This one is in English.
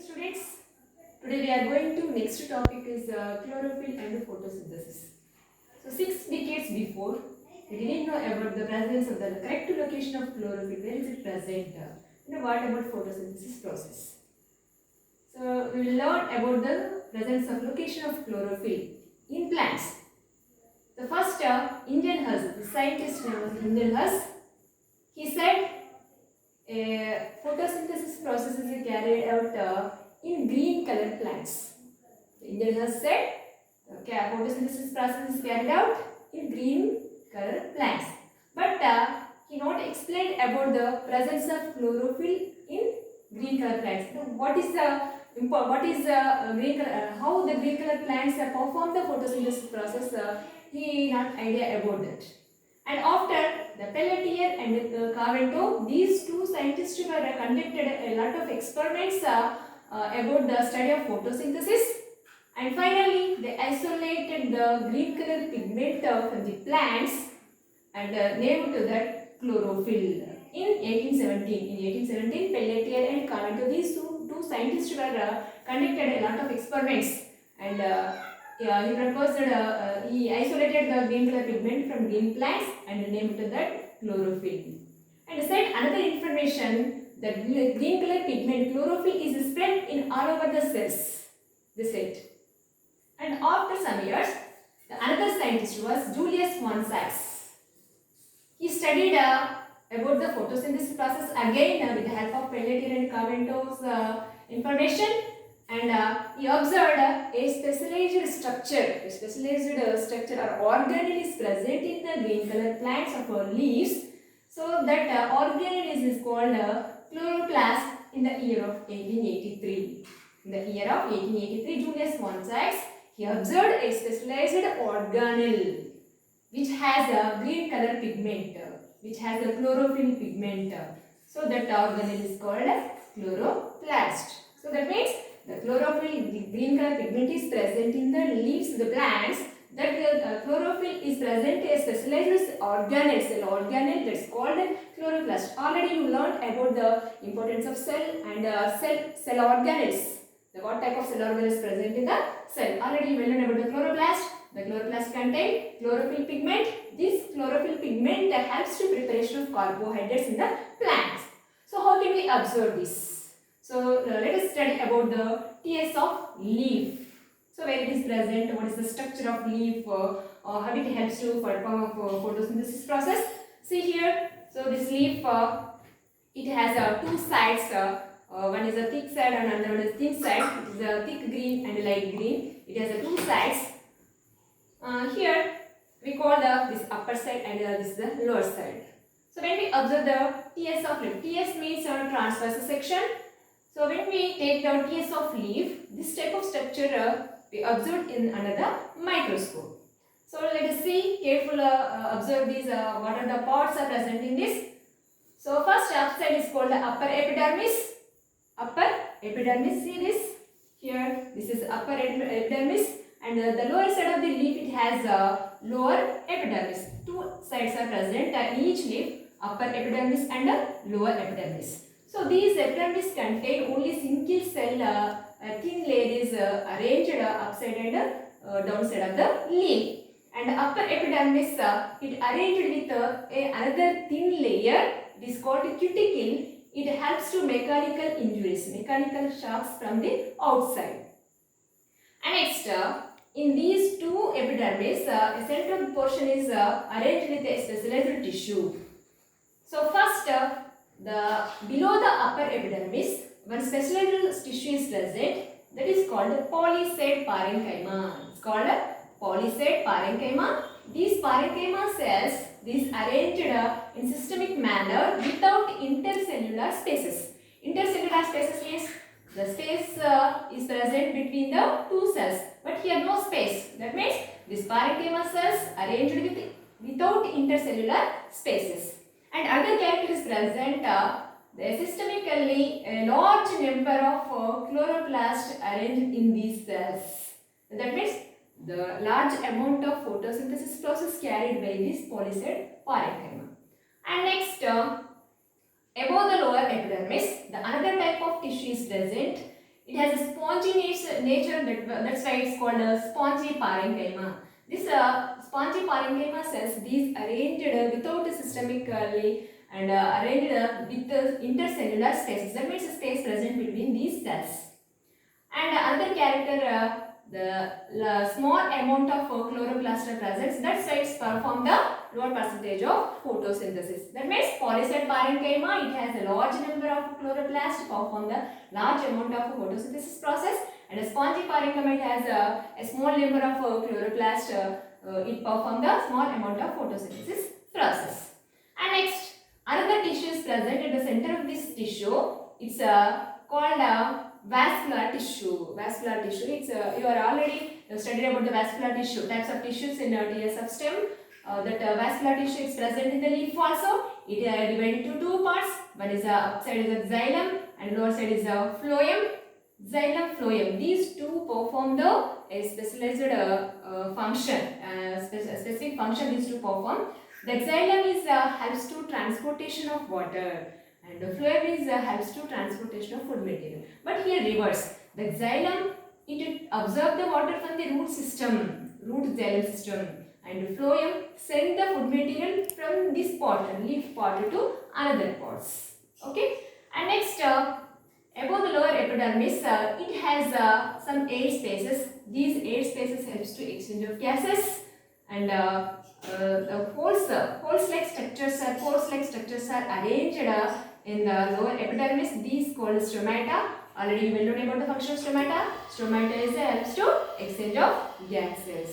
students. Today we are going to next topic is chlorophyll and photosynthesis. So 6 decades before, we didn't know about the presence of the correct location of chlorophyll. Where is it present? What about photosynthesis process? So we will learn about the presence of location of chlorophyll in plants. The first Indian Hus, the scientist name was Indian Hus. He said a photosynthesis process is carried out in green colored plants. The Indian Hus said the photosynthesis process is carried out in green colored plants. But he not explained about the presence of chlorophyll in green colored plants. So what is green color, how the green colored plants perform the photosynthesis process? He not idea about that. And after the Pelletier and the Carvento, these two scientists were conducted a lot of experiments about the study of photosynthesis, and finally they isolated the green color pigment from the plants and named that chlorophyll in 1817. In 1817, Pelletier and Carvento, these two scientists were conducted a lot of experiments, and he isolated the green color pigment from green plants and named that chlorophyll. And said another information that green color pigment chlorophyll is spread in all over the cells. They said. And after some years, another scientist was Julius von Sachs. He studied about the photosynthesis process again with the help of Pelletier and Carvento's information. And he observed a specialized structure or organelle is present in the green colored plants of leaves. So that organelle is called chloroplast in the year of 1883. In the year of 1883, Julius von Sachs, he observed a specialized organelle which has a green color pigment, which has a chlorophyll pigment. So that organelle is called chloroplast. So that means the chlorophyll, the green color pigment is present in the leaves of the plants. That the chlorophyll is present in a specialized organelle, cell organelle, that's called chloroplast. Already you learned about the importance of cell and cell organelles. What type of cell organelle is present in the cell. Already you learned about the chloroplast. The chloroplast contain chlorophyll pigment. This chlorophyll pigment helps to preparation of carbohydrates in the plants. So how can we observe this? So let us study about the TS of leaf. So where it is present, what is the structure of leaf, how it helps to perform a photosynthesis process. See here, so this leaf, it has two sides. One is a thick side and another one is thin side. It is a thick green and light green. It has two sides. Here we call this upper side and this is the lower side. So when we observe the TS of leaf, TS means transverse section. So when we take the TS of leaf, this type of structure we observed in another microscope. So let us see, careful observe these, what are the parts are present in this. So first upside is called the upper epidermis. Upper epidermis, see this? Here, this is upper epidermis, and the lower side of the leaf, it has lower epidermis. Two sides are present in each leaf, upper epidermis and lower epidermis. So these epidermis contain only single cell, a thin layer is arranged upside and downside of the leaf. And upper epidermis, it arranged with another thin layer, it is called cuticle. It helps to mechanical injuries, mechanical shocks from the outside. And next, in these two epidermis, a central portion is arranged with a specialized tissue. So first, below the upper epidermis, one specialized tissue is present, that is called polysaid parenchyma. It's called polysaid parenchyma. These parenchyma cells, these arranged in systemic manner without intercellular spaces. Intercellular spaces means the space is present between the two cells, but here no space. That means these parenchyma cells arranged without intercellular spaces. And other character is present, systemically a large number of chloroplasts arranged in these cells. That means the large amount of photosynthesis process carried by this polysaid parenchyma. And next, above the lower epidermis, the another type of tissue is present. It has a spongy nature, that's why it's called a spongy parenchyma. This spongy parenchyma cells, these arranged without systemically and arranged with intercellular spaces. That means space present between these cells. And another character, the small amount of chloroplast presence, that's why it's perform the lower percentage of photosynthesis. That means polycell parenchyma, it has a large number of chloroplasts perform the large amount of photosynthesis process, and a spongy parenchyma, it has a small number of chloroplast, it perform the small amount of photosynthesis process. And next, another tissue is present at the center of this tissue. It's called vascular tissue. Vascular tissue. It's you are already studied about the vascular tissue, types of tissues in TSF STEM. That vascular tissue is present in the leaf also. It is divided into two parts. One is upside is the xylem and lower side is the phloem. Xylem, phloem. These two perform the specialized function. Specific function these two perform. The xylem is helps to transportation of water, and the phloem is helps to transportation of food material. But here reverse. The xylem, it absorb the water from the root system, root xylem system, and the phloem send the food material from this pot, leaf pot, to another pots. Okay. And next, above the lower epidermis, it has some air spaces. These air spaces helps to exchange of gases, and the pores-like structures are arranged in the lower epidermis. These called stomata. Already you will know about the function of stomata. Stomata is helps to exchange of gases.